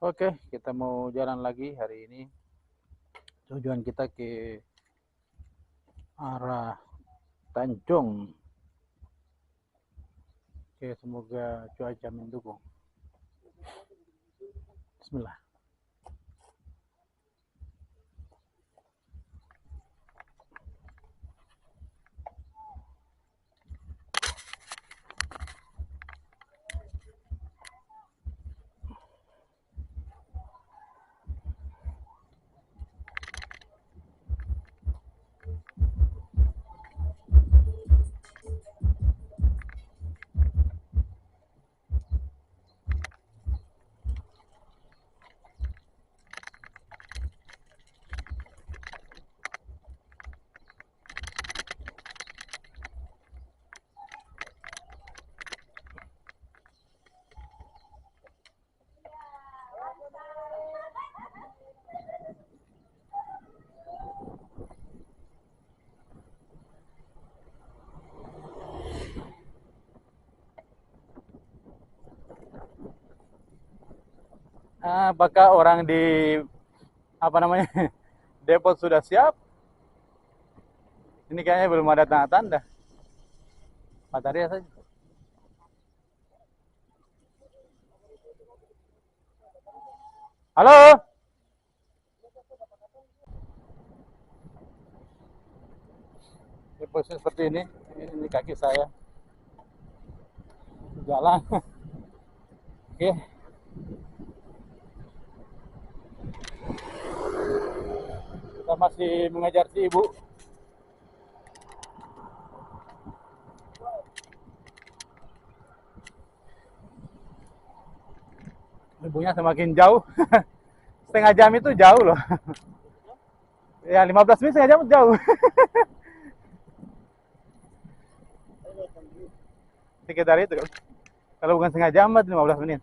Oke, kita mau jalan lagi hari ini. Tujuan kita ke arah Tanjung. Oke, semoga cuaca mendukung. Bismillah. Apakah orang di apa namanya depot sudah siap? Ini kayaknya belum ada tanda-tanda. Baterai saja. Halo? Depot seperti ini. Ini kaki saya. Jalan. Oke. Kita masih mengejar si ibu. Ibunya semakin jauh. Setengah jam itu jauh loh. Ya 15 menit setengah jam jauh. Sekitar itu. Kalau bukan setengah jam, 15 menit.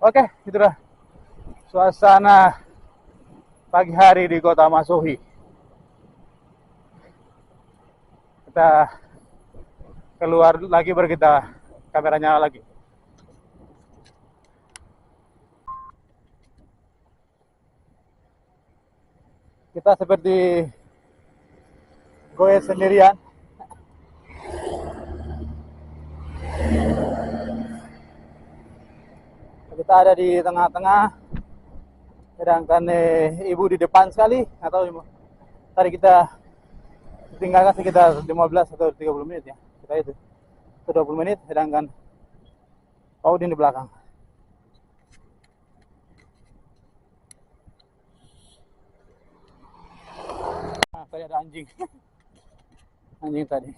Oke, itulah suasana pagi hari di Kota Masohi. Kita keluar lagi baru kita kameranya lagi. Kita seperti goes sendirian. Kita ada di tengah-tengah, sedangkan ibu di depan sekali. Atau tadi kita tinggalkan sekitar 15 atau 30 menit ya. Kita itu 20 menit, sedangkan Paudin di belakang. Nah, tadi ada anjing. Anjing tadi.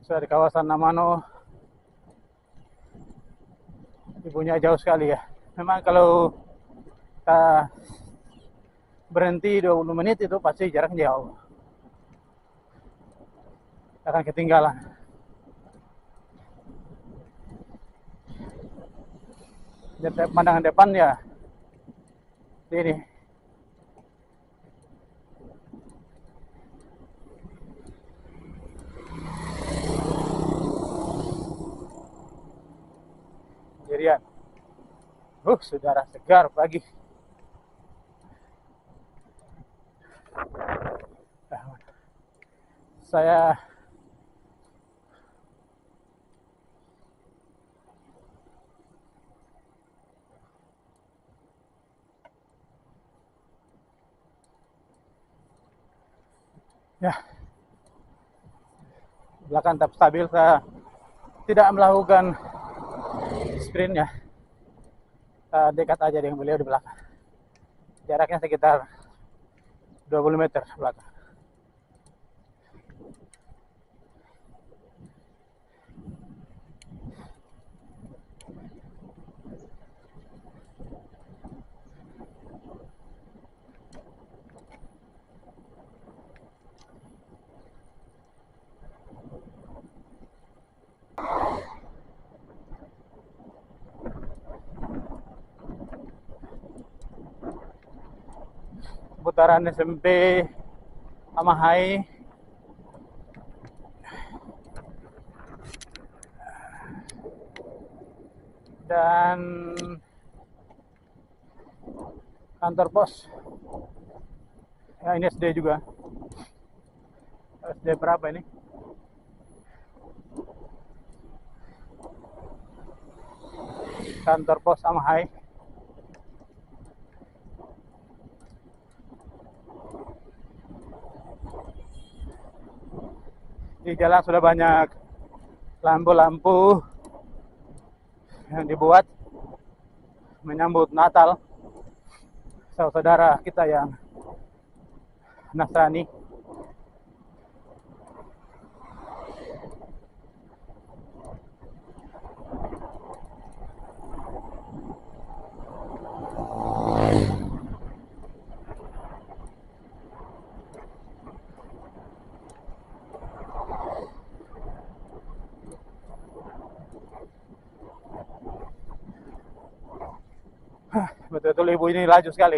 Saya di kawasan Namano. Ibunya jauh sekali ya. Memang kalau kita berhenti 20 menit itu pasti jarak jauh. Akan ketinggalan. Pandangan depan ya ini. Sendirian. Saudara segar pagi. Saya ya belakang tetap stabil. Saya tidak melakukan sprint ya. Dekat aja dengan beliau di belakang. Jaraknya sekitar 20 meter belakang. Putaran SMP Amahai. Dan kantor pos. Ya, ini SD juga. SD berapa ini? Kantor pos Amahai. Di jalan sudah banyak lampu-lampu yang dibuat menyambut Natal saudara kita yang Nasrani. Betul-betul ibu ini laju sekali.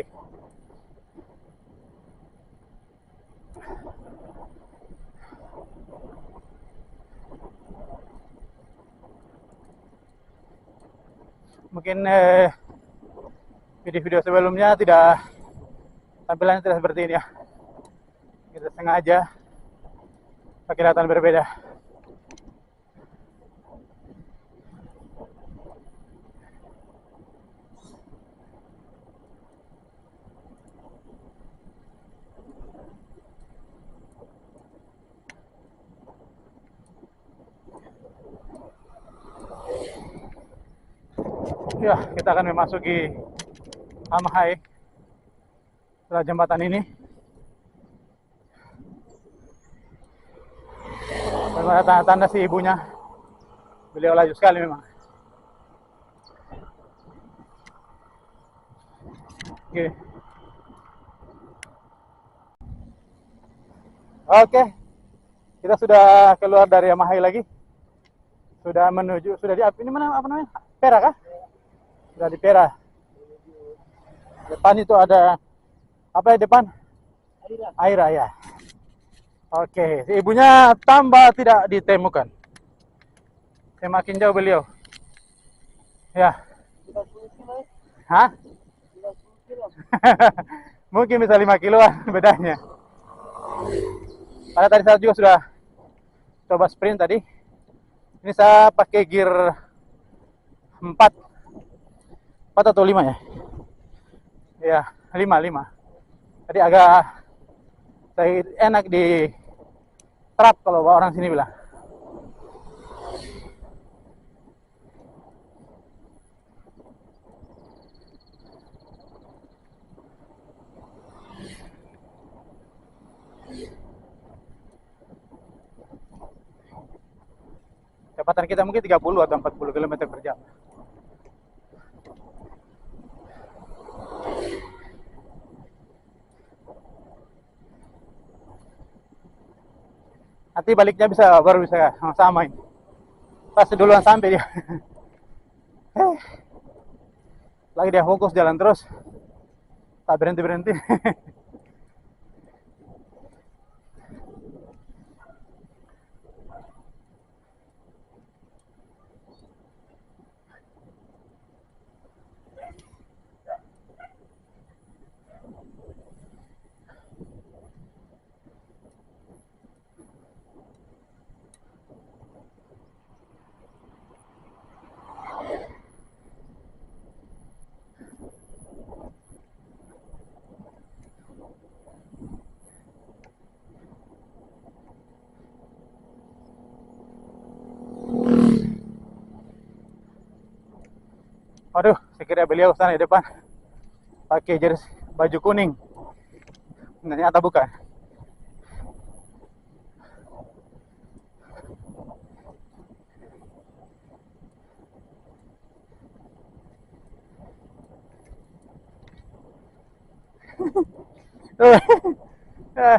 Mungkin video-video sebelumnya tampilannya tidak seperti ini ya. Kita sengaja kelihatan berbeda. Ya, kita akan memasuki Amahai setelah jembatan ini. Bagaimana tanda-tanda si ibunya? Beliau laju sekali memang. Oke. Oke. Kita sudah keluar dari Amahai lagi. Sudah di ini mana apa namanya? Perak kah? Sudah di Perak. Depan itu ada apa ya depan? Aira ya. Oke, si ibunya tambah tidak ditemukan. Semakin jauh beliau. Ya. Hah? Mungkin bisa 5 kiloan bedanya. Karena tadi saya juga sudah coba sprint tadi. Ini saya pakai gear 4 atau 5 ya? Ya, 5. Jadi agak enak di trap kalau orang sini bilang. Kecepatan kita mungkin 30 atau 40 km per jam. Nanti baliknya baru bisa sama ini. Pasti duluan sampai dia. Lagi dia fokus jalan terus. Tak berhenti. Waduh, sekiranya beliau sana di depan pakai jersey baju kuning. Ternyata bukan. Uh,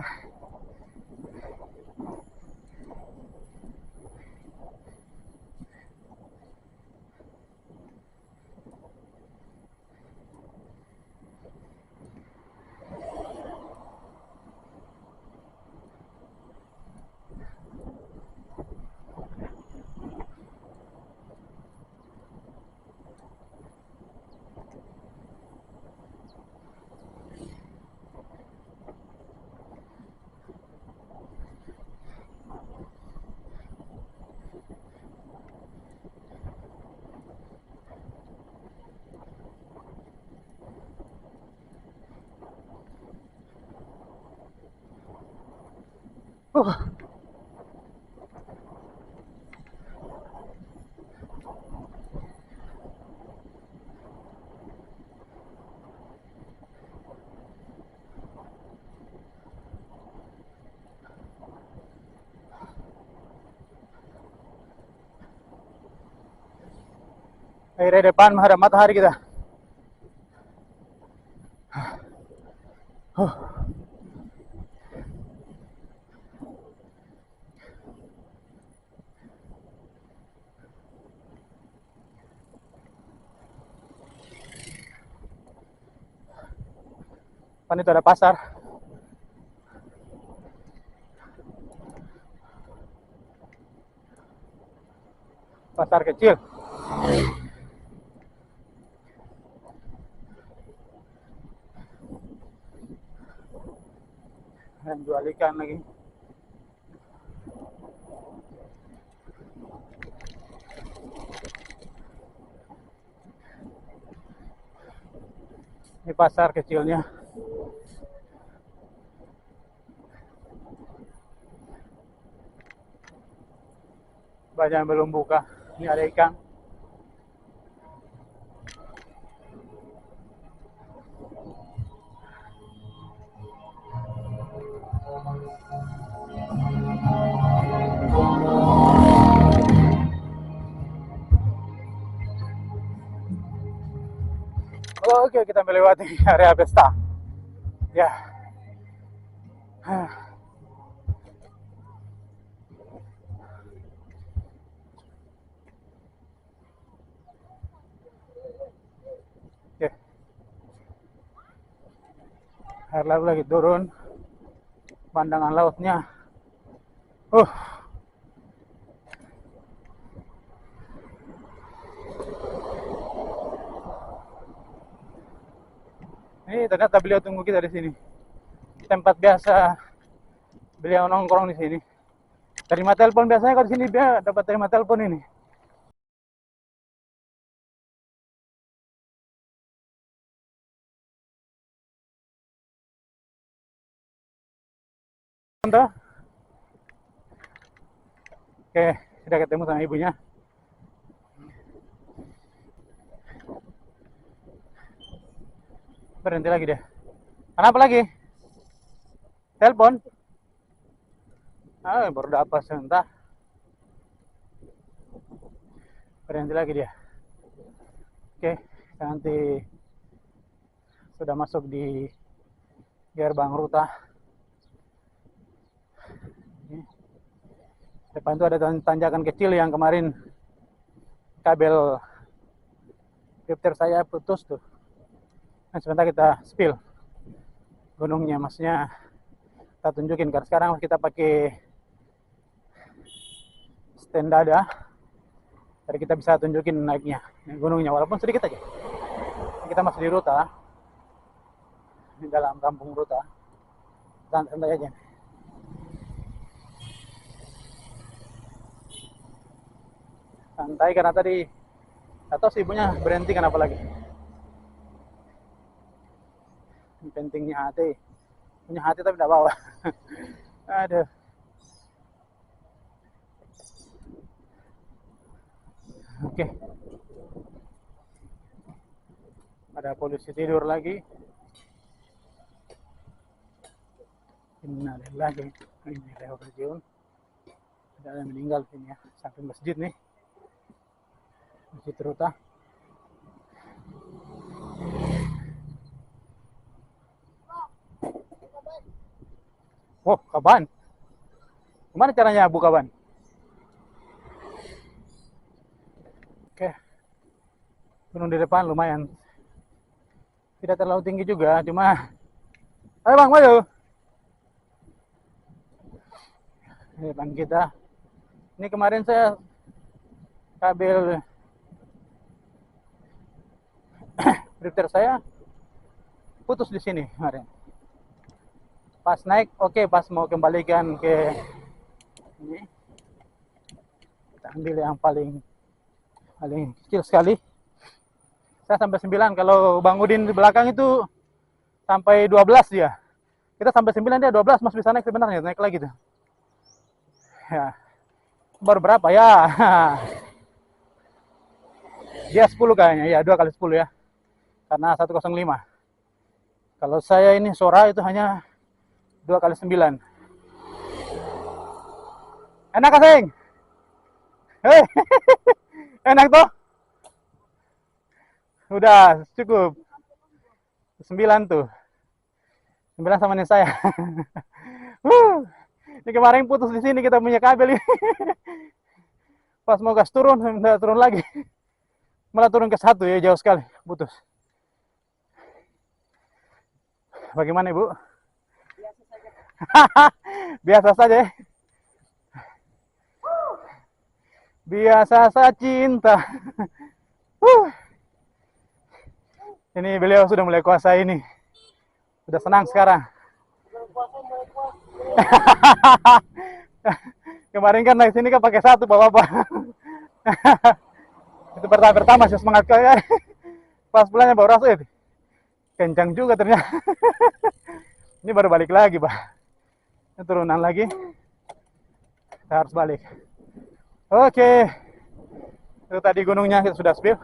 akhirnya depan menghadap matahari kita. Depan itu ada pasar. Pasar kecil. Dan jual ikan lagi. Ini pasar kecilnya. Banyak yang belum buka. Ini ada ikan. Oke, kita melewati area pesta. Ya. Oke. Air laut lagi turun. Pandangan lautnya. Ini ternyata beliau tunggu kita di sini. Tempat biasa beliau nongkrong di sini. Terima telepon biasanya kalau di sini dia dapat terima telepon ini. Oke, sudah ketemu sama ibunya. Berhenti lagi dia. Kenapa lagi? Telepon? Baru dapat sebentar. Berhenti lagi dia. Oke, nanti sudah masuk di gerbang Ruta. Depan itu ada tanjakan kecil yang kemarin kabel drifter saya putus tuh. Nah, sebentar kita spill gunungnya, maksudnya kita tunjukin. Karena sekarang kita pakai stand dada, jadi kita bisa tunjukin naiknya gunungnya walaupun sedikit aja. Kita masih di Ruta, di dalam kampung Ruta, santai aja. Santai karena tadi atau si ibunya berhenti kenapa lagi. Pentingnya hati, punya hati tapi tidak bawa. Aduh. Oke. Ada polisi tidur lagi. Innalillahi wa inna ilaihi rajiun. Ada yang meninggal sini ya, samping masjid nih, Masjid Ruta. Oh, kaban. Gimana caranya buka ban? Oke, gunung di depan lumayan. Tidak terlalu tinggi juga, cuma ayo bang, maju. Ini depan kita. Ini kemarin saya kabel drifter saya putus di sini kemarin. Pas naik, oke, pas mau kembalikan ke ini, kita ambil yang paling kecil sekali. Saya sampai 9, kalau Bang Udin di belakang itu sampai 12 dia. Kita sampai 9, dia 12 masih bisa naik sebenarnya, naik lagi tuh. Ya. Baru berapa ya? Dia 10 kayaknya, ya 2 kali 10 ya. Karena 105. Kalau saya ini Sora itu hanya 2 kali 9. Enak kasing? Hei, enak tuh? Udah cukup. 9 tuh. 9 sama nih saya. Ini kemarin putus di sini kita punya kabel ini. Pas mau gas turun, tidak turun lagi. Malah turun ke 1 ya, jauh sekali, putus. Bagaimana Ibu? Biasa saja. Biasa saja ya. Biasa saja cinta. Ini beliau sudah mulai kuasa ini. Sudah senang sekarang. Kemarin kan naik sini kan pakai 1 bapak-bapak. Itu pertama sih semangat kaya. Pas pulangnya baru rasa itu. Kencang juga ternyata. Ini baru balik lagi, Pak. Ini turunan lagi. Kita harus balik. Oke. Itu tadi gunungnya kita sudah spill.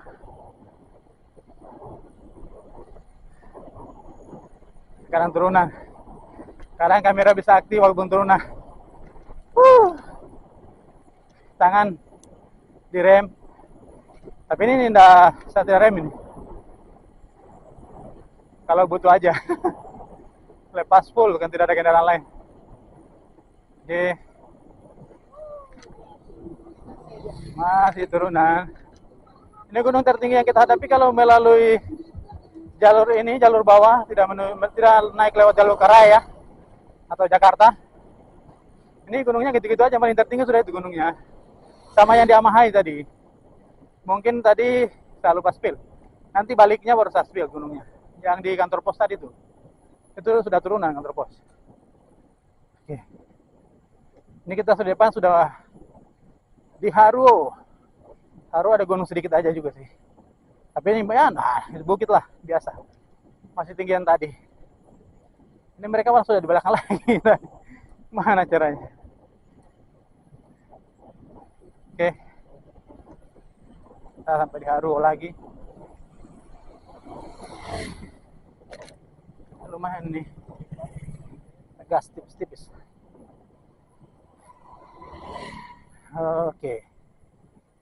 Sekarang turunan. Sekarang kamera bisa aktif walaupun turunan. Tangan direm. Tapi ini tidak saya tidak rem ini. Kalau butuh aja. Lepas full kan tidak ada kendaraan lain. Oke. Masih turunan. Ini gunung tertinggi yang kita hadapi kalau melalui jalur ini, jalur bawah, tidak naik lewat jalur Karaya atau Jakarta. Ini gunungnya gitu-gitu aja, paling tertinggi sudah itu gunungnya. Sama yang di Amahai tadi. Mungkin tadi saya lupa spill. Nanti baliknya baru saya spill gunungnya. Yang di kantor pos tadi tuh. Itu sudah turunan kantor pos. Oke. Ini kita sudah depan sudah di Haru. Haru ada gunung sedikit aja juga sih. Tapi ini ya, bukit lah biasa. Masih tinggian tadi. Ini mereka malah sudah di belakang lagi. Mana caranya? Oke. Kita sampai di Haru lagi. Lumayan nih. Gas tipis-tipis. Oke.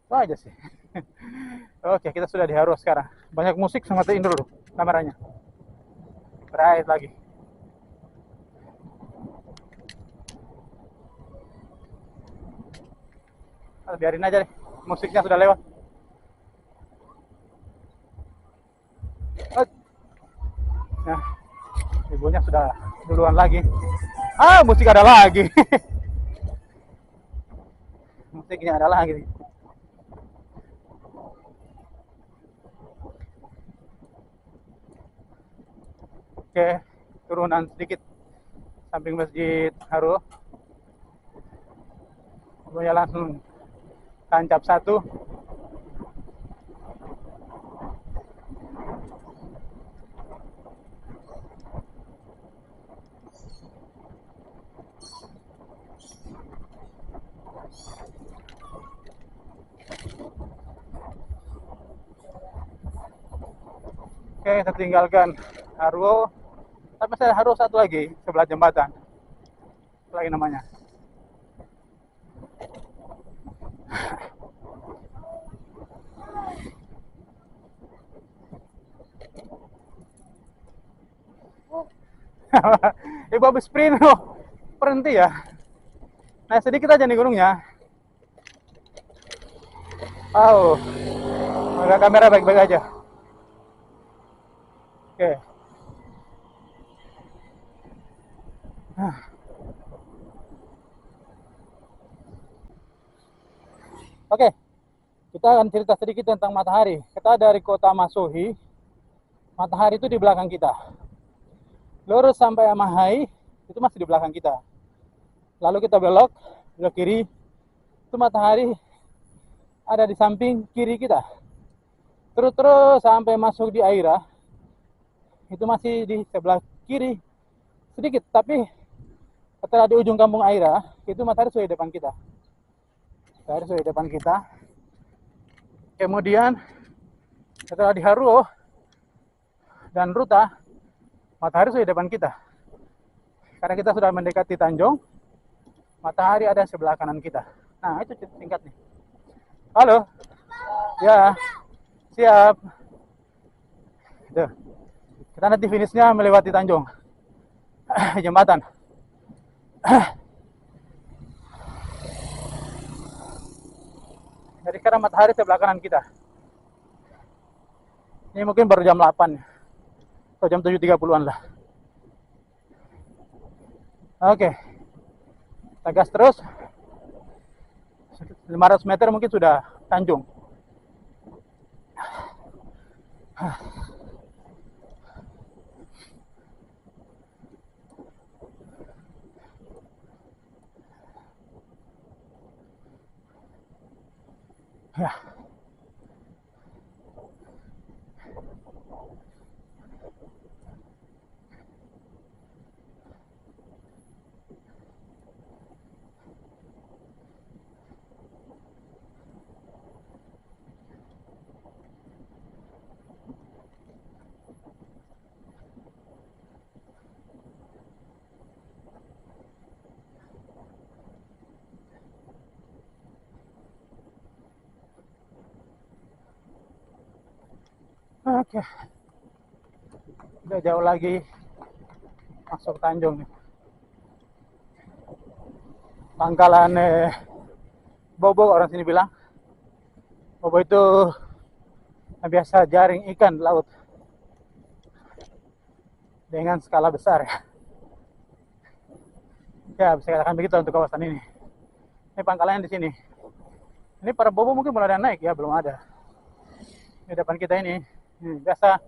Itu aja sih. Oke, kita sudah di Haru sekarang. Banyak musik, sama matiin dulu kameranya. Berait lagi. Biarin aja deh, musiknya sudah lewat. Nah, ibunya sudah duluan lagi. Musik ada lagi. Musiknya ada lagi. Oke, turunan sedikit samping Masjid Haru. Kemudian langsung tancap 1. Oke, kita tinggalkan Haru. Tapi saya Haru 1 lagi sebelah jembatan. lagi namanya. Ibu habis sprint loh, berhenti ya. Nah sedikit aja nih gunungnya. Oh, agak kamera baik-baik aja. Oke. Oke, kita akan cerita sedikit tentang matahari. Kita dari kota Masohi, matahari itu di belakang kita. Lurus sampai Amahai, itu masih di belakang kita. Lalu kita belok kiri, itu matahari ada di samping kiri kita. Terus sampai masuk di Aira, itu masih di sebelah kiri sedikit, tapi setelah di ujung kampung Aira, itu matahari sudah di depan kita. Matahari sudah di depan kita. Kemudian setelah di Haruo dan Ruta, matahari sudah di depan kita. Karena kita sudah mendekati Tanjung, matahari ada sebelah kanan kita. Nah, itu tingkat nih. Halo. Ya. Siap. Tuh. Kita nanti finishnya melewati Tanjung. Jembatan. Jadi sekarang matahari sebelah kanan kita. Ini mungkin baru jam 8 atau jam 7.30-an lah. Oke. Kita gas terus. 500 meter mungkin sudah Tanjung. Ya. Oke. Udah jauh lagi masuk Tanjung nih. Pangkalan Bobo orang sini bilang. Bobo itu biasa jaring ikan di laut dengan skala besar ya. Ya bisa katakan begitu untuk kawasan ini. Ini pangkalannya di sini. Ini para Bobo mungkin mulai ada naik ya, belum ada. Di depan kita ini biasa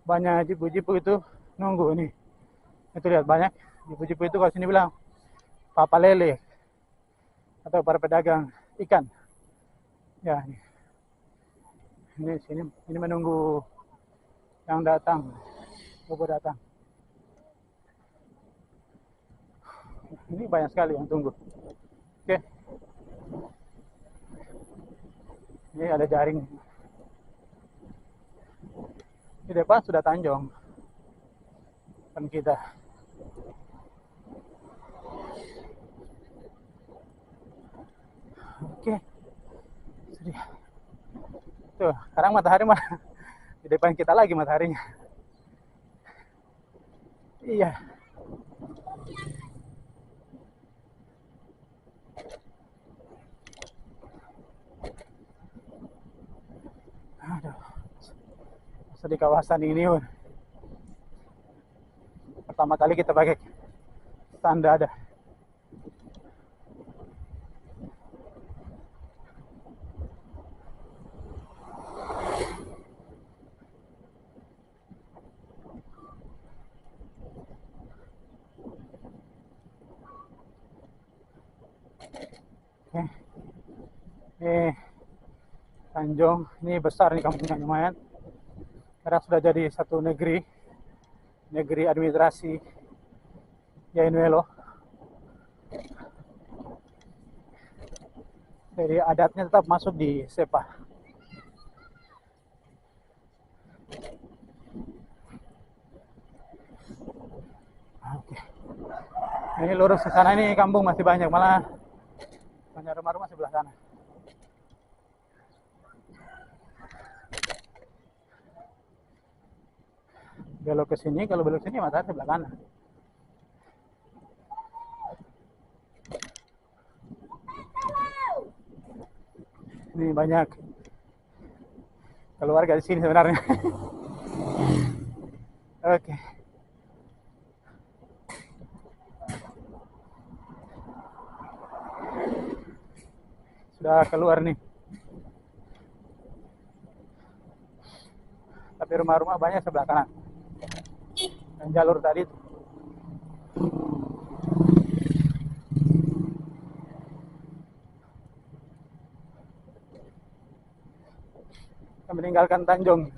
banyak jipu-jipu itu nunggu ini. Itu lihat banyak jipu-jipu itu kalau sini bilang papa lele atau para pedagang ikan. Ya, ini sini ini menunggu yang datang, Bobo datang. Ini banyak sekali yang tunggu. Oke. Ini ada jaring. Di depan sudah Tanjung. Depan kita. Oke. Tuh, sekarang matahari mah di depan kita lagi mataharinya. Iya. Aduh. Masa di kawasan ini, pertama kali kita pakai tanda ada. Tanjung ini besar nih kampungnya lumayan karena sudah jadi satu negeri administrasi Yainuelo. Jadi adatnya tetap masuk di Sepa. Oke. Ini lurus ke sana, ini kampung masih banyak, malah banyak rumah-rumah sebelah sana. Belok ke sini, kalau belok sini mata sebelah kanan. Ini banyak keluarga di sini sebenarnya. Oke. Sudah keluar nih. Tapi rumah-rumah banyak sebelah kanan. Dan jalur tadi itu. Kita meninggalkan Tanjung.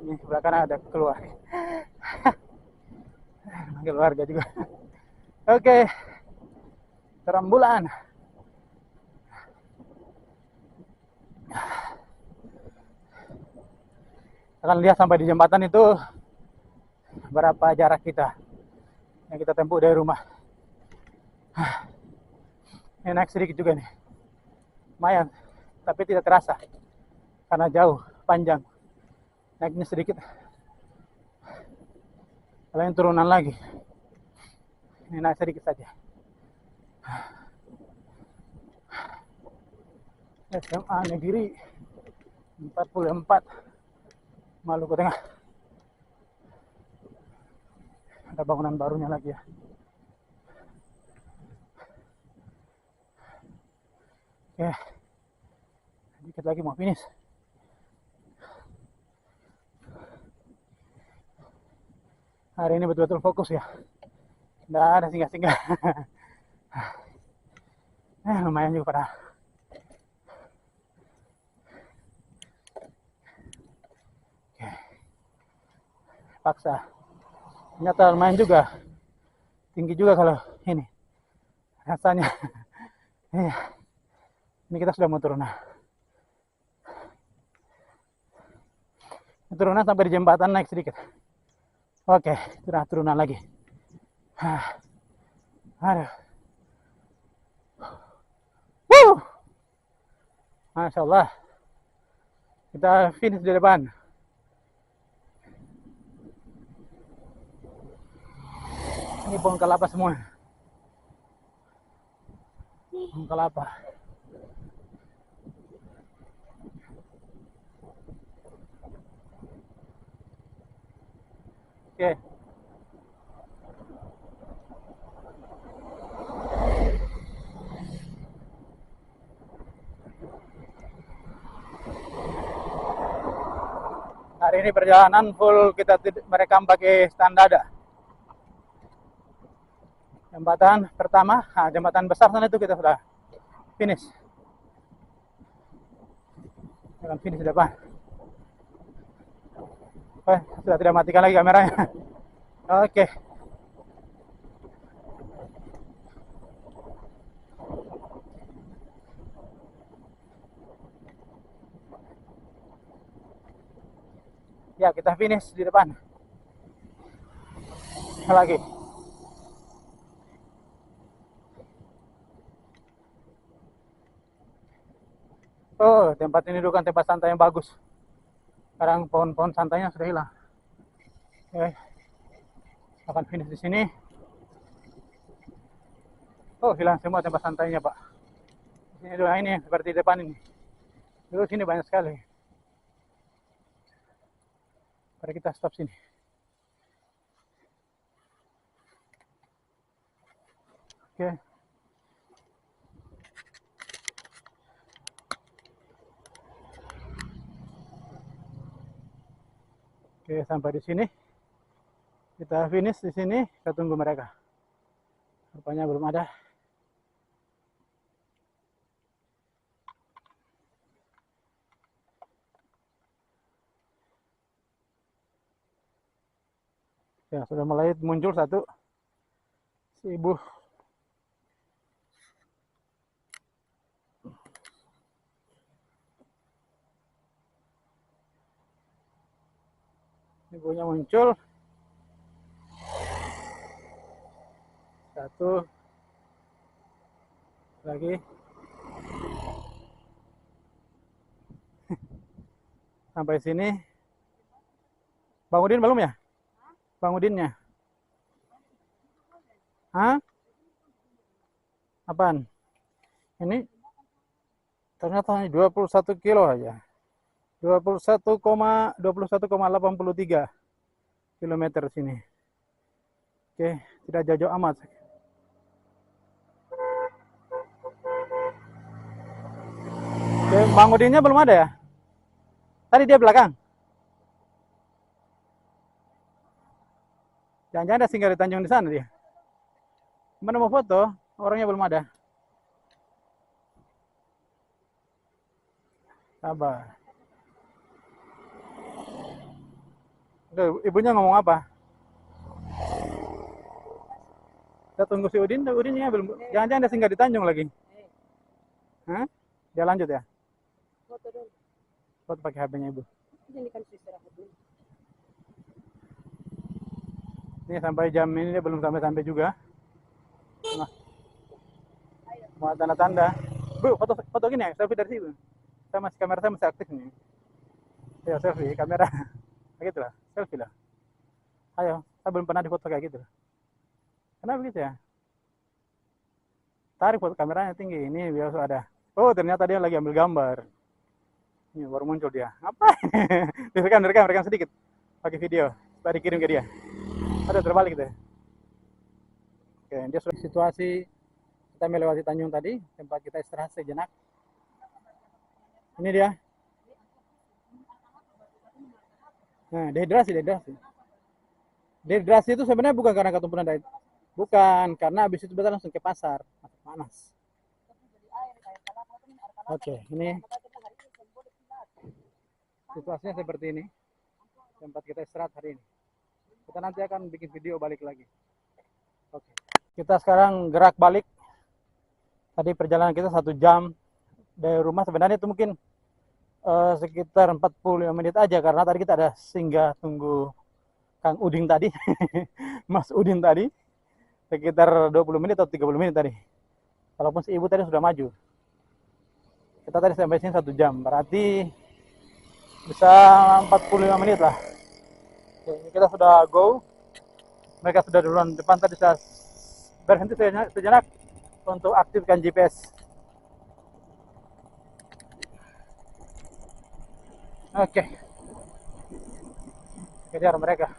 Ini sebelah kanan ada keluar. Keluarga juga. Oke. Terang bulan. Akan lihat sampai di jembatan itu berapa jarak kita yang kita tempuh dari rumah. Ini naik sedikit juga nih, lumayan, tapi tidak terasa karena jauh, panjang. Naiknya sedikit, kalau yang turunan lagi. Ini naik sedikit saja. SMA Negeri 44 Maluku Tengah. Ada bangunan barunya lagi ya. Oke, dikit lagi mau finish. Hari ini betul-betul fokus ya. Nggak ada singgah-singgah. Lumayan juga pada. Oke. Paksa. Ternyata lumayan juga. Tinggi juga kalau ini. Rasanya. Iya. Ini kita sudah mau turun. Turunan sampai di jembatan, naik sedikit. Oke, sudah turunan lagi. Aduh. Masya Allah. Kita finish di depan. Ini pohon kelapa semua. Pohon kelapa. Oke. Hari ini perjalanan full kita merekam pakai standar. Jembatan pertama, jembatan besar sana itu kita sudah finish. Akan finish di depan. Sudah tidak matikan lagi kameranya. Oke. Ya, kita finish di depan. Lagi. Oh, tempat ini dulu kan tempat santai yang bagus. Sekarang pohon-pohon santainya sudah hilang. Oke. Akan finish di sini. Oh, hilang semua tempat santainya, Pak. Ini dulu, ini seperti depan ini. Dulu sini banyak sekali. Mari kita stop sini. Oke. Oke, sampai di sini. Kita finish di sini, kita tunggu mereka. Rupanya belum ada. Ya, sudah mulai muncul satu si ibu. Ibunya muncul. Satu lagi. Sampai sini. Bang Udin belum ya? Bang Udinnya? Hah? Apaan? Ini ternyata hanya 21 kilo aja. 21,83 kilometer sini. Oke, tidak jauh-jauh amat. Oke, Bang Udinnya belum ada ya? Tadi dia belakang. Jangan-jangan ada singgah di Tanjung di sana dia. Mana mau foto? Orangnya belum ada. Sabar. Udah, ibunya ngomong apa? Kita tunggu si Udin, Udinnya belum. Jangan-jangan ada singgah di Tanjung lagi. Hah? Dia lanjut ya? Foto dulu. Foto pakai HP-nya ibu. Ini kan istirahat dulu. Ini sampai jam ini dia belum sampai juga. Nah, mau tanda-tanda. Bu, foto gini ya, selfie dari sini. Kamera saya masih aktif nih. Ayo selfie, kamera. Kayak gitu lah, selfie lah. Ayo, saya belum pernah difoto kayak gitu. Kenapa begitu ya? Tarik foto kameranya tinggi, ini biasa ada. Oh, ternyata dia lagi ambil gambar. Ini baru muncul dia. Apa? direkam sedikit. Pakai video, supaya dikirim ke dia. Ada terbalik deh. Oke, dia sudah situasi kita melewati Tanjung tadi, tempat kita istirahat sejenak. Ini dia. Nah, dehidrasi. Dehidrasi itu sebenarnya bukan karena ketumpuan air. Bukan, karena habis itu kita langsung ke pasar. Panas. Oke, ini situasinya seperti ini. Tempat kita istirahat hari ini. Kita nanti akan bikin video balik lagi. Oke. Kita sekarang gerak balik. Tadi perjalanan kita 1 jam dari rumah. Sebenarnya itu mungkin sekitar 45 menit aja, karena tadi kita ada singgah tunggu Kang Udin tadi. Mas Udin tadi. Sekitar 20 menit atau 30 menit tadi. Walaupun si ibu tadi sudah maju. Kita tadi sampai sini 1 jam. Berarti bisa 45 menit lah. Oke, ini kita sudah go. Mereka sudah duluan depan. Tadi saya berhenti sejenak untuk aktifkan GPS. Oke. Kejar mereka.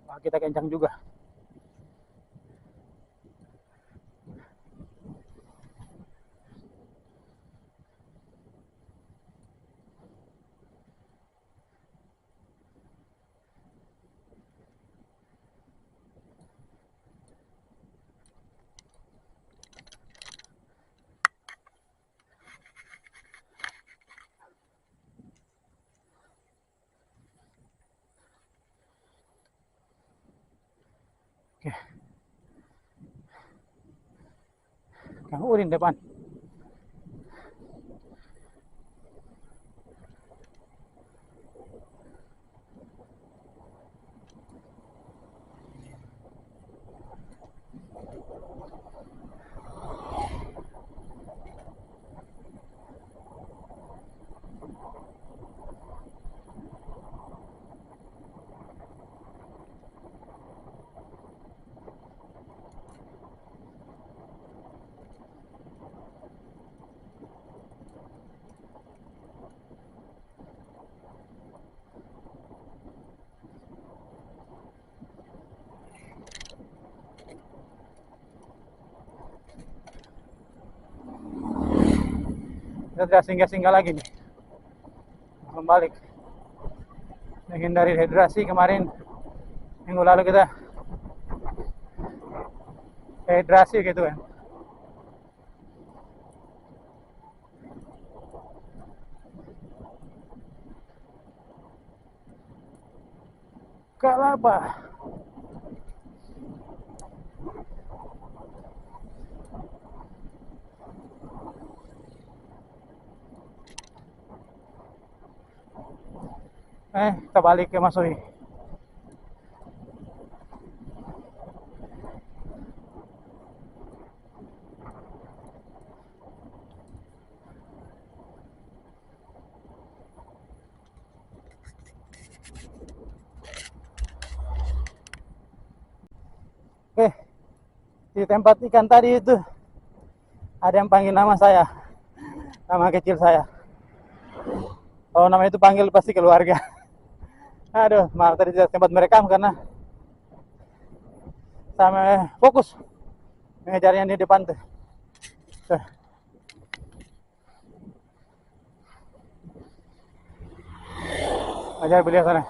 Wah, kita kencang juga. Oke. Kang Udin depan. Kita tidak singgah-singgah lagi nih. belum balik. Menghindari dehidrasi. Kemarin minggu lalu kita dehidrasi gitu kan. Kalapa. Kita balik ke Masui. Oke, di tempat ikan tadi itu ada yang panggil nama saya, nama kecil saya. Kalau nama itu panggil pasti keluarga. Aduh, malah tadi tidak sempat merekam karena sama fokus mengejarnya di depan tuh. Tuh. Ajar beliau sana.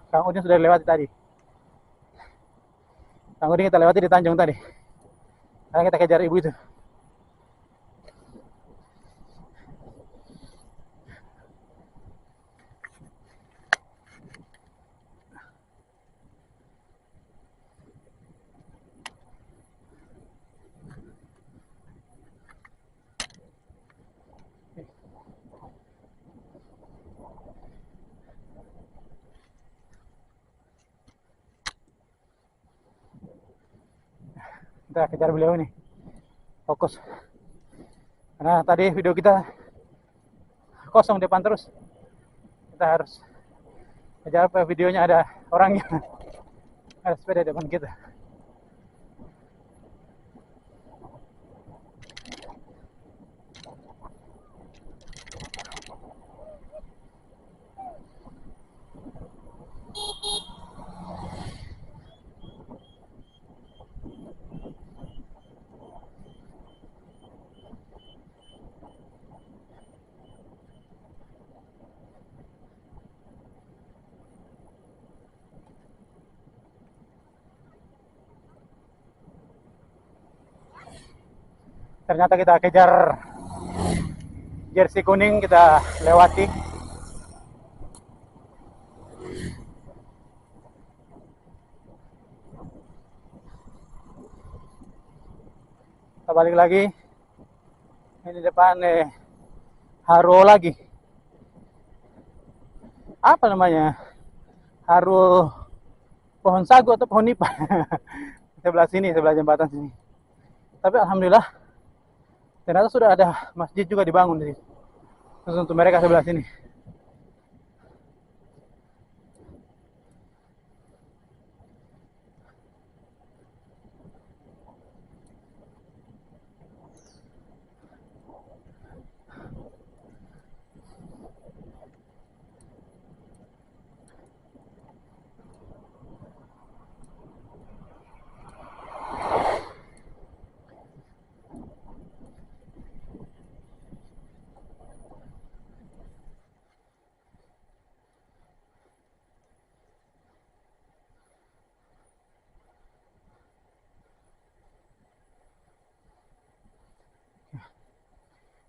Kang Udin sudah lewati tadi. Kang Udin kita lewati di Tanjung tadi. Sekarang kita kejar ibu itu. Kita kejar beliau ini. Fokus. Karena tadi video kita kosong depan terus. Kita harus kejar apa videonya ada orangnya. Ada sepeda depan kita. Ternyata kita kejar jersey kuning, kita lewati. Kita balik lagi. Ini depan Haro lagi. Apa namanya? Haro pohon sagu atau pohon nipah. Sebelah sini, sebelah jembatan sini. Tapi alhamdulillah ternyata sudah ada masjid juga dibangun di situ. Terus untuk mereka sebelah sini.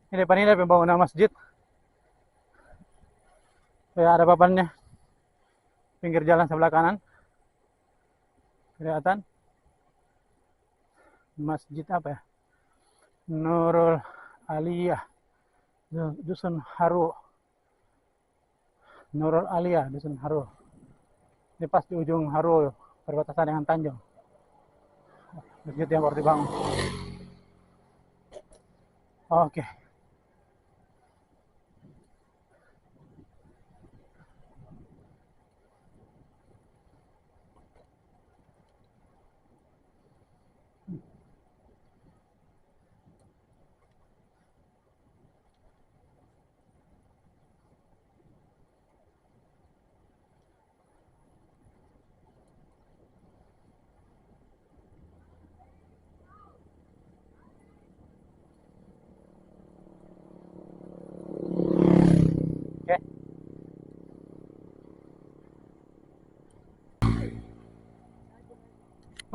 Ini depan ini ada pembangunan masjid. Ya, ada papannya. Pinggir jalan sebelah kanan. Kelihatan. Masjid apa ya? Nurul Aliyah. Dusun Haru. Nurul Aliyah, Dusun Haru. Ini pas di ujung Haru, perbatasan dengan Tanjung. Masjid yang baru dibangun. Oke.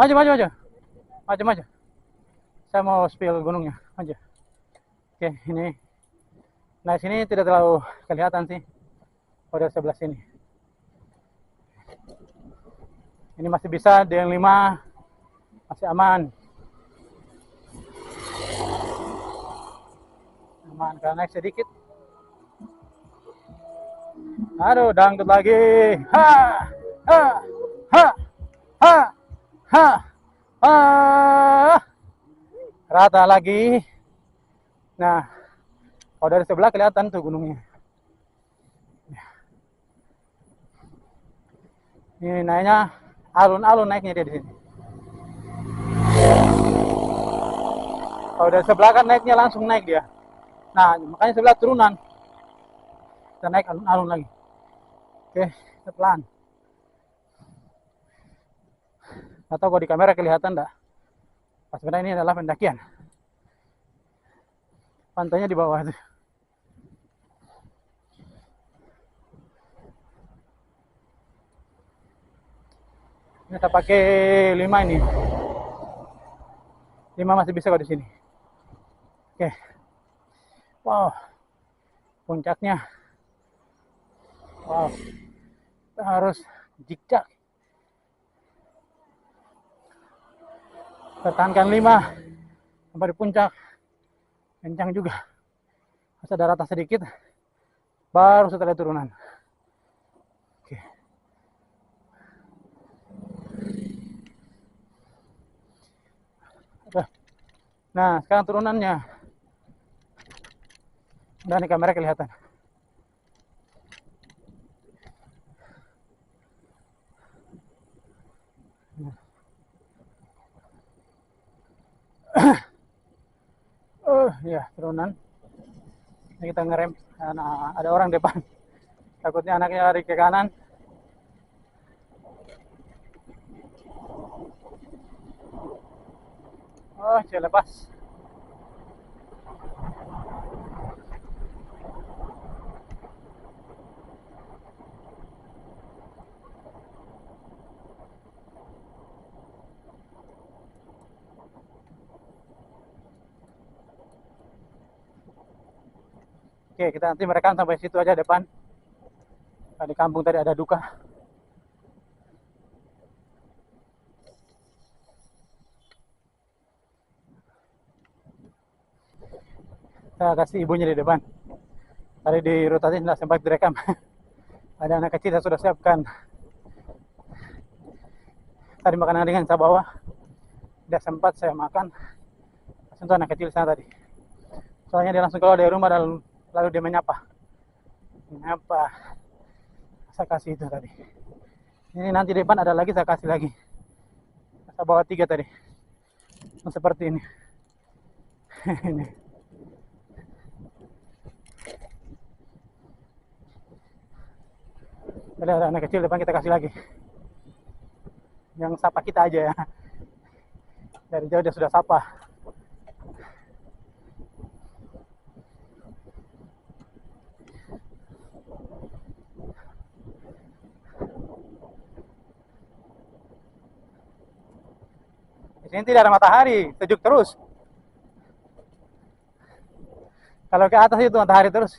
Maju, maju, maju. Maju, maju. Saya mau spill gunungnya. Maju. Oke, ini. Nah, sini tidak terlalu kelihatan sih. Oh, dari sebelah sini. Ini masih bisa, DN5 masih aman. Aman, karena naik sedikit. Aduh, dangdut lagi. Ha, ha, ha, ha, ha, ha. Rata lagi. Nah, kalau dari sebelah kelihatan tuh gunungnya. Ini naiknya alun-alun naiknya dia di sini. Kalau dari sebelah kan naiknya langsung naik dia. Nah, makanya sebelah turunan. Kita naik alun-alun lagi. Oke, pelan. Atau kalau di kamera kelihatan enggak? Pas sebenarnya ini adalah pendakian. Pantainya di bawah itu. Ini kita pakai 5 ini. 5 masih bisa kok di sini. Oke. Wow. Puncaknya. Wow. Kita harus zigzag. Pertahankan 5 sampai di puncak. Kencang juga. Masih ada rata sedikit. Baru setelah turunan. Oke. Nah, sekarang turunannya. Udah nih kamera kelihatan. Ya, turunan. Ini kita ngerem. Nah, ada orang depan. Takutnya anaknya lari ke kanan. Oh, lepas. Oke, kita nanti merekam sampai situ aja depan. Di kampung tadi ada duka. Saya kasih ibunya di depan. Tadi di rotasi tidak sempat direkam. Ada anak kecil yang sudah siapkan. Tadi makanan ringan saya bawa. Tidak sempat saya makan. Untuk anak kecil sana tadi. Soalnya dia langsung keluar dari rumah dan lalu dia menyapa. Saya kasih itu tadi. Ini nanti di depan ada lagi, saya kasih lagi. Saya bawa 3 tadi. Seperti ini. Ini. Ada anak kecil depan, kita kasih lagi. Yang sapa kita aja ya. Dari jauh dia sudah sapa. Di sini tidak ada matahari, sejuk terus. Kalau ke atas itu matahari terus.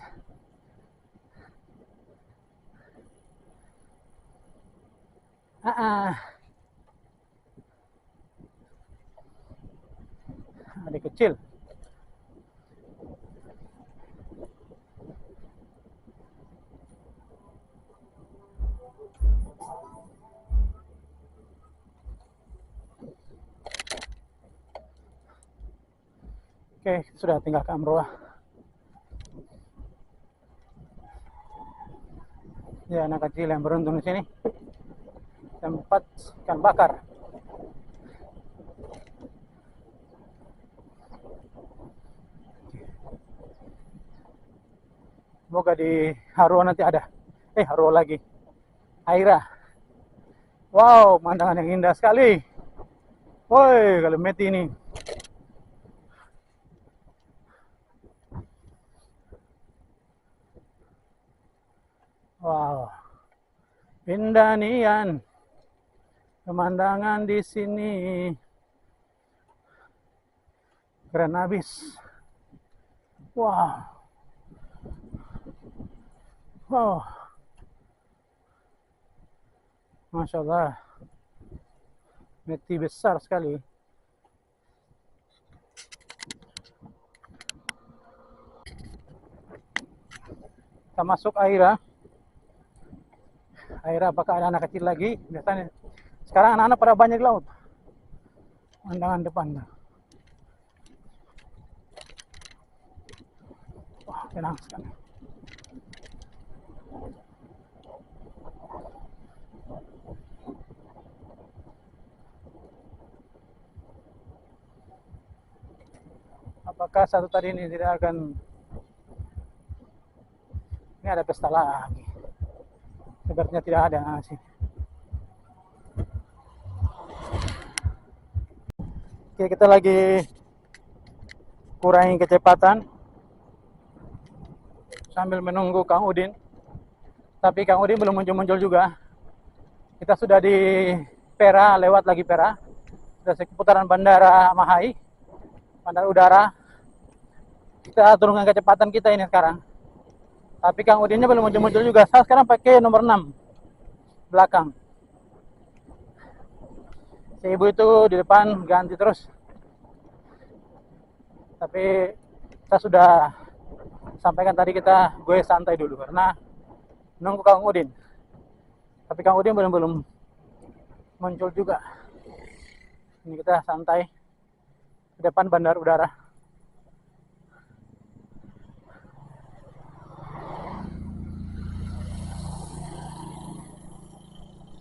Adik kecil. Oke, sudah tinggal ke Amroa. Ya, anak kecil yang beruntung di sini. Tempat ikan bakar. Semoga di Harua nanti ada. Harua lagi. Aira. Wow, pemandangan yang indah sekali. Woi, kalau Meti ini. Wow. Indah nian. Pemandangan di sini keren habis. Wow. Wow. Masya Allah. Meti besar sekali. Kita masuk Aira. Aira, apakah ada anak kecil lagi? Biasanya sekarang anak-anak pada banyak di laut. Pemandangan depan. Wah, tenang sekali. Apakah satu tadi ini tidak akan... Ini ada pesta lagi. Sepertinya tidak ada sih. Oke, kita lagi kurangi kecepatan sambil menunggu Kang Udin. Tapi Kang Udin belum muncul-muncul juga. Kita sudah di Pera, lewat lagi Pera. Sudah seputaran Bandara Mahai, bandara udara. Kita turunkan kecepatan kita ini sekarang. Tapi Kang Udinnya belum muncul-muncul juga. Saya sekarang pakai nomor 6 belakang. Si ibu itu di depan ganti terus. Tapi saya sudah sampaikan tadi kita gue santai dulu karena nunggu Kang Udin. Tapi Kang Udin belum muncul juga. Ini kita santai di depan bandar udara.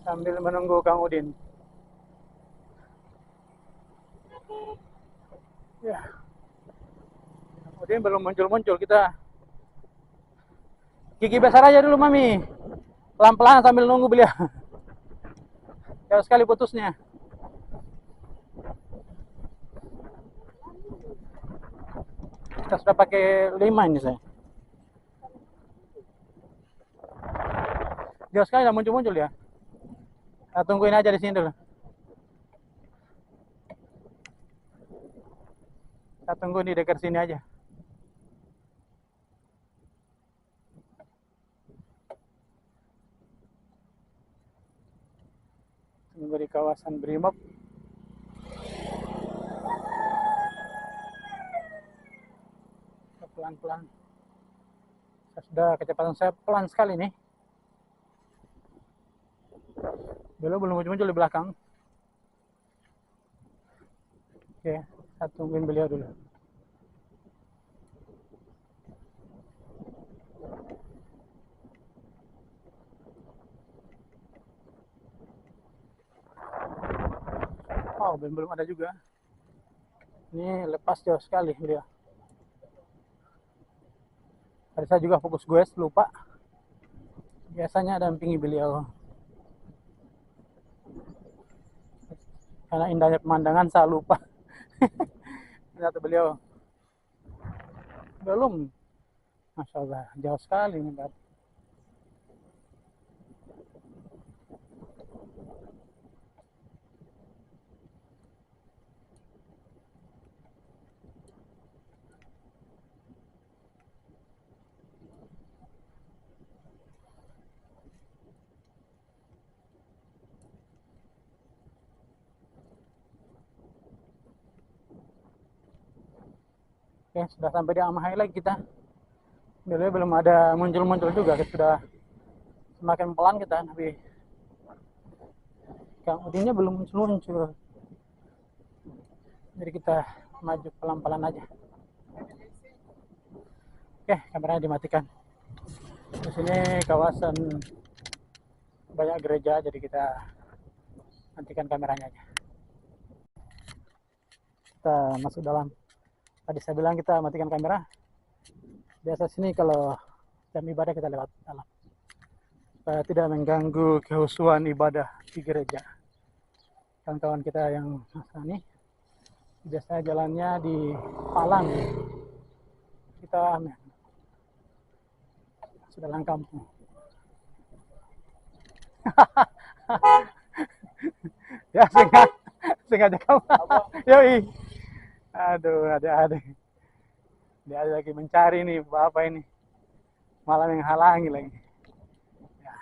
Sambil menunggu Kang Udin. Ya. Kang Udin belum muncul-muncul, kita gigi besar aja dulu Mami. Pelan-pelan sambil nunggu beliau. Jauh sekali putusnya. Kita sudah pakai 5 ini saya. Jauh sekali udah muncul-muncul ya. Kita tungguin aja di sini dulu. Kita tunggu di dekat sini aja. Tunggu di kawasan Brimob. Pelan-pelan. Sudah kecepatan saya pelan sekali nih. Dulu belum muncul di belakang. Oke, saya tungguin beliau dulu. Oh, belum ada juga. Ini lepas jauh sekali beliau. Tadi saya juga fokus gue, lupa. Biasanya dampingi beliau. Karena indahnya pemandangan saya lupa. Ternyata beliau belum. Masya Allah, jauh sekali nih. Oke, sudah sampai di Amahai lagi kita. Dulu belum ada muncul-muncul juga, sudah semakin pelan kita, tapi Kang Udinnya belum muncul-muncul. Jadi kita maju pelan-pelan aja. Oke, kameranya dimatikan. Di sini kawasan banyak gereja, jadi kita matikan kameranya aja. Kita masuk dalam. Tadi saya bilang kita matikan kamera. Biasa sini kalau jam ibadah kita lewat dalam, supaya tidak mengganggu kehusuan ibadah di gereja. Kawan-kawan kita yang Nasrani biasanya jalannya di Palang. Kita sudah dalam kampung. Ya sengaja kamu. Yoi. Aduh, ada. Dia lagi mencari nih apa ini. Malah menghalangi lagi. Ya,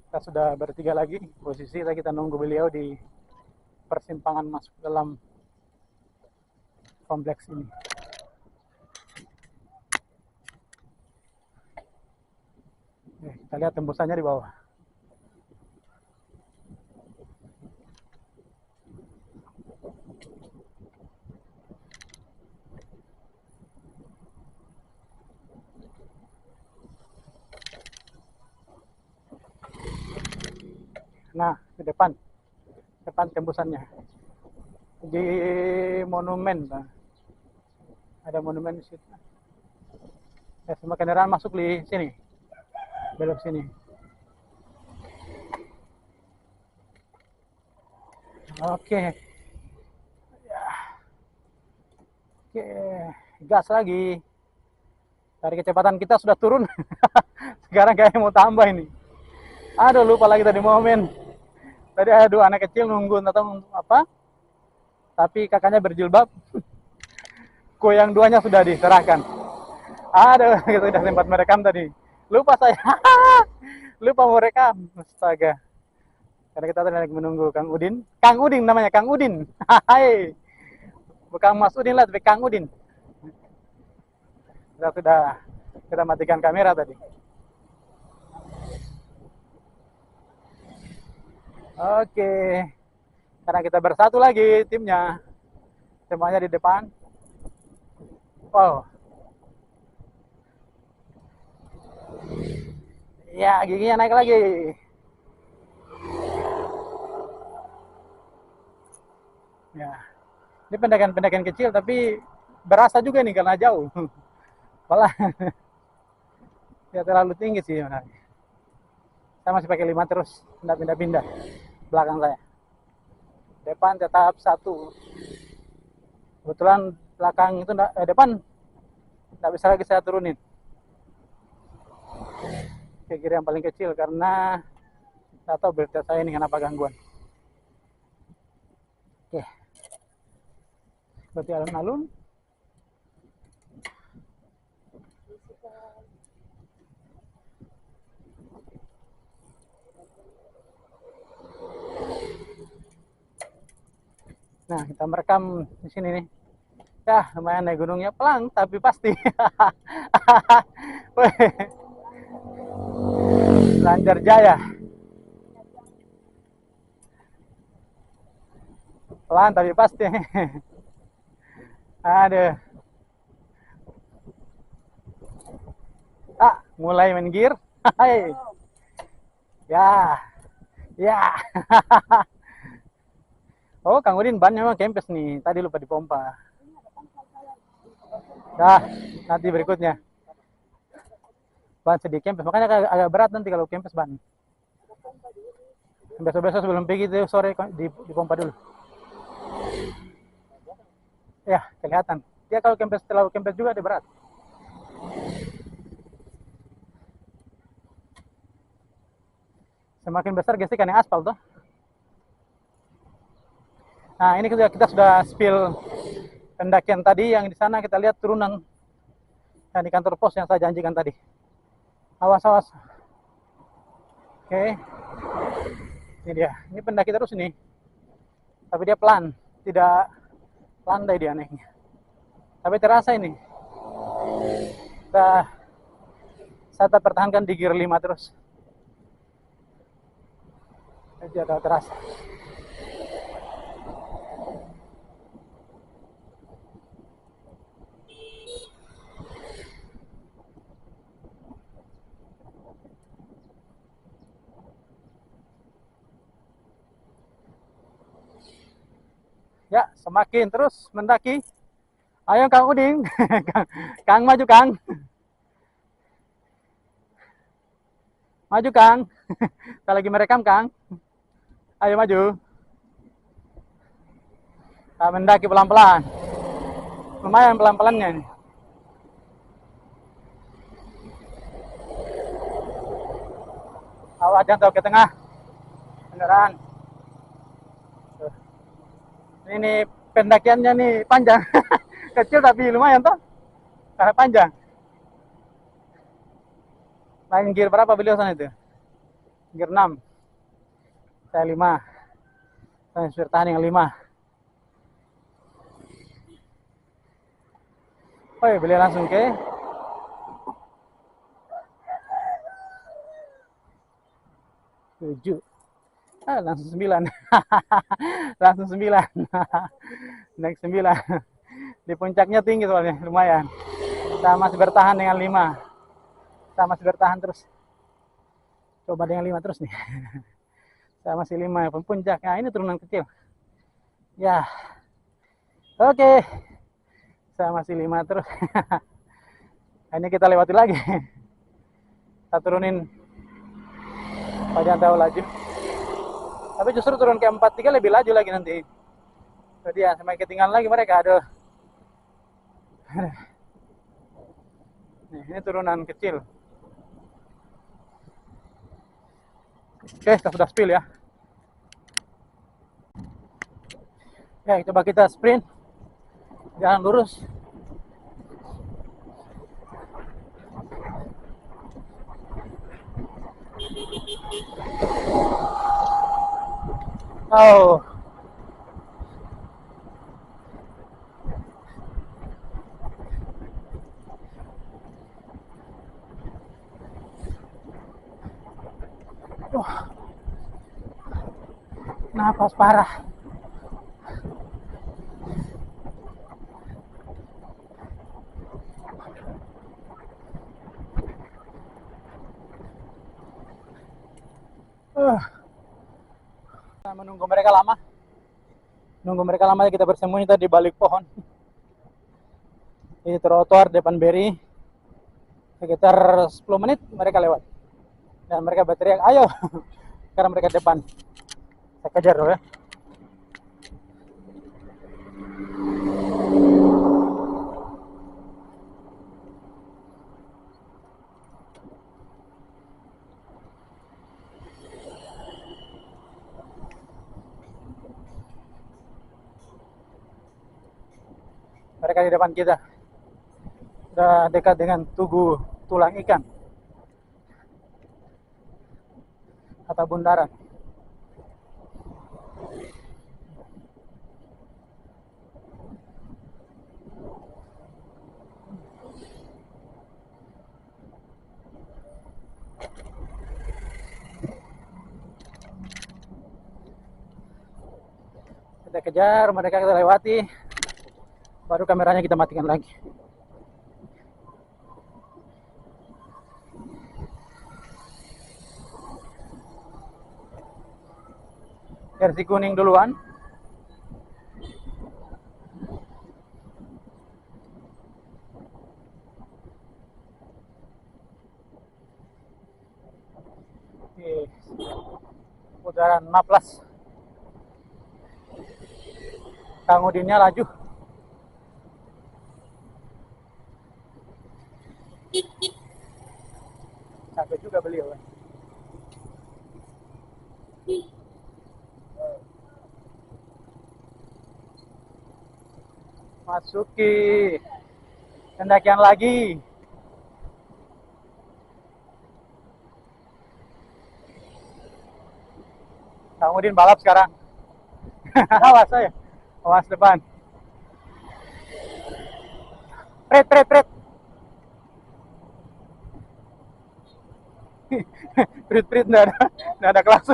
kita sudah bertiga lagi. Posisi kita nunggu beliau di persimpangan masuk dalam kompleks ini. Kita lihat tembusannya di bawah. Nah, di depan tembusannya di monumen. Nah, ada monumen di situ. Ya, semua kendaraan masuk di sini, belok sini. Oke, oke, gas lagi. Dari kecepatan kita sudah turun. Sekarang kayaknya mau tambah ini. Aduh, lupa lagi tadi momen. Tadi ada dua anak kecil nunggu atau apa, tapi kakaknya berjilbab. Kue yang duanya sudah diserahkan. Aduh, kita sudah sempat merekam tadi. Lupa saya. Lupa mau rekam. Astaga. Karena kita tadi lagi menunggu Kang Udin. Kang Udin namanya, Kang Udin. Hai. Bukan Mas Udin lah, tapi Kang Udin. Kita matikan kamera tadi. Oke. Karena kita bersatu lagi timnya. Semuanya di depan. Wow. Ya, giginya naik lagi. Ya. Ini pendakian-pendakian kecil tapi berasa juga nih karena jauh. Malah ya terlalu tinggi sih sebenarnya. Saya masih pakai 5 terus, tidak pindah-pindah belakang saya. Depan tetap 1. Kebetulan belakang itu depan tidak bisa lagi saya turunin. Ke kiri yang paling kecil karena tidak tahu berita saya ini kenapa gangguan. Oke. Seperti alun-alun. Nah, kita merekam di sini nih. Ya, lumayan naik gunungnya pelan, tapi pasti. Lancar Jaya. Pelan, tapi pasti. Aduh. Mulai main gear. Hai. Ya. Ya. Oh, Kang Udin bannya memang kempes nih. Tadi lupa dipompa. Dah, nanti berikutnya. Ban sedikit kempes, makanya agak berat nanti kalau kempes ban. Besok-besok sebelum pergi itu sore dipompa dulu. Ya, kelihatan. Dia kalau kempes terlalu kempes juga dia berat. Semakin besar gesekan yang aspal tuh. Nah, ini kita sudah spill pendakian tadi yang di sana kita lihat turunan yang di kantor pos yang saya janjikan tadi. Awas. Oke. Ini dia. Ini pendaki terus ini. Tapi dia pelan, tidak landai dia naiknya. Tapi terasa ini. Saya pertahankan di gear 5 terus. Jadi ada terasa. Ya, semakin terus mendaki. Ayo Kang Udin. Kang maju Kang. Maju Kang. Kita lagi merekam Kang. Ayo maju. Kita mendaki pelan-pelan. Lumayan pelan-pelannya ini. Pak Janto ke tengah kendaraan. Tuh. Ini pendakiannya nih panjang. Kecil tapi lumayan toh. Karena panjang. Main gear berapa beliau sana itu? Gear 6. Saya 5. Saya bertahan yang 5. Oh iya, beliau langsung ke 7. Langsung 9. Langsung 9. Naik 9. Di puncaknya tinggi soalnya, lumayan. Saya masih bertahan dengan 5. Saya masih bertahan terus. Coba dengan 5 terus nih. Saya masih 5 puncak. Nah, ini turunan kecil. Ya. Oke. Saya masih 5 terus. Ini kita lewati lagi. Kita turunin Pak Janto laju. Tapi justru turun ke 43 lebih laju lagi nanti. Jadi ya, semakin ketinggalan lagi mereka. Aduh. Nih, ini turunan kecil. Oke, kita sudah spill ya. Oke, coba kita sprint. Jalan lurus. Oh. Napas parah. Kita menunggu mereka lama. Nunggu mereka lama kita bersembunyi tadi di balik pohon. Di trotoar depan Beri. Sekitar 10 menit mereka lewat. Dan mereka berteriak, ayo. Karena mereka depan. Saya kejar dulu ya. Mereka di depan kita. Sudah dekat dengan tugu tulang ikan. Atau bundaran. Kita kejar, mereka kita lewati. Baru kameranya kita matikan lagi. Versi kuning duluan. Putaran Maplas. Kang Udinnya laju. Capek juga beliau. Masuki pendakian lagi. Kang Udin balap sekarang. Awas saya. Awas depan. Pret. Prit nggak ada kelas.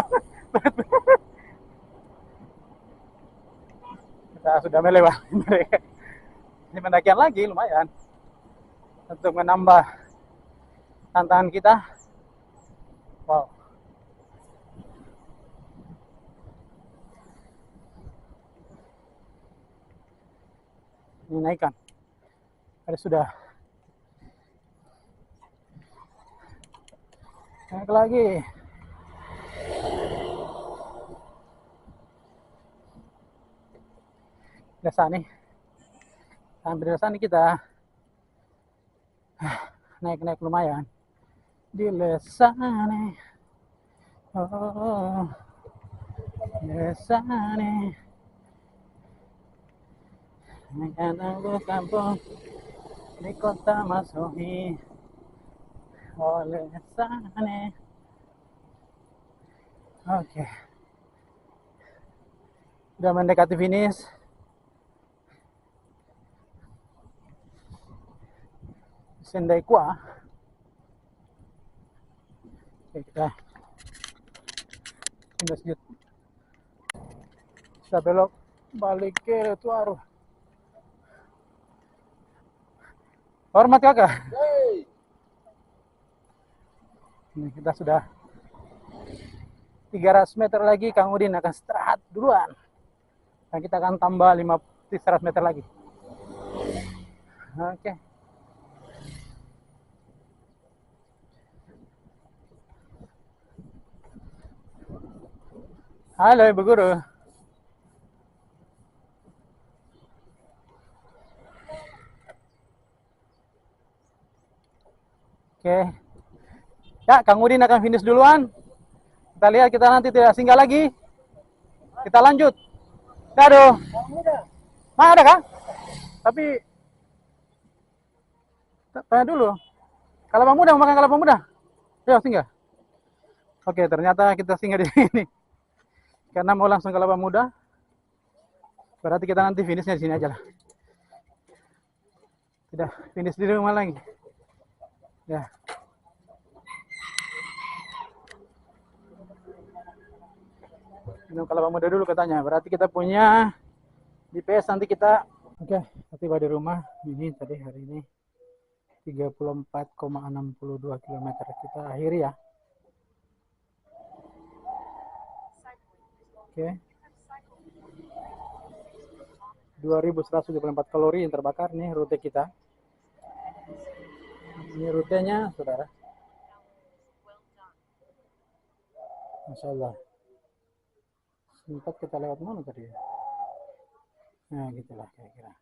Kita sudah melewati mereka. Ini pendakian lagi lumayan untuk menambah tantangan kita. Wow. Ini naikkan. Ada sudah. Naik lagi. Desa nih. Sampai desa nih kita naik lumayan. Di desa nih. Oh, biasanya mengenangku kampung di kota Masohi oleh sana. Oke, udah mendekati finish. Sendai kuah. Oke, kita lanjut. Kita belok balik ke Tuaru. Hormat kakak. Ini kita sudah 300 meter lagi, Kang Udin akan istirahat duluan. Dan kita akan tambah 100 meter lagi. Oke. Halo Ibu Guru. Oke. Ya, Kang Udin akan finish duluan. Kita lihat, kita nanti tidak singgah lagi. Kita lanjut. Aduh. Nah, ada kan? Tapi tanya dulu. Kelapa muda, mau makan kelapa muda? Ayo singgah. Oke, ternyata kita singgah di sini. Karena mau langsung kelapa muda. Berarti kita nanti finishnya di sini aja lah. Tidak finish di rumah lagi. Ya. Minum kelapa muda dulu katanya. Berarti kita punya GPS nanti kita. Oke, tiba di rumah. Ini tadi hari ini 34,62 km kita akhiri ya. Oke. 2174 kalori yang terbakar nih rute kita. Ini rutenya, saudara. Masya Allah. Sempat kita lewat mana tadi ya? Nah, gitulah kira-kira.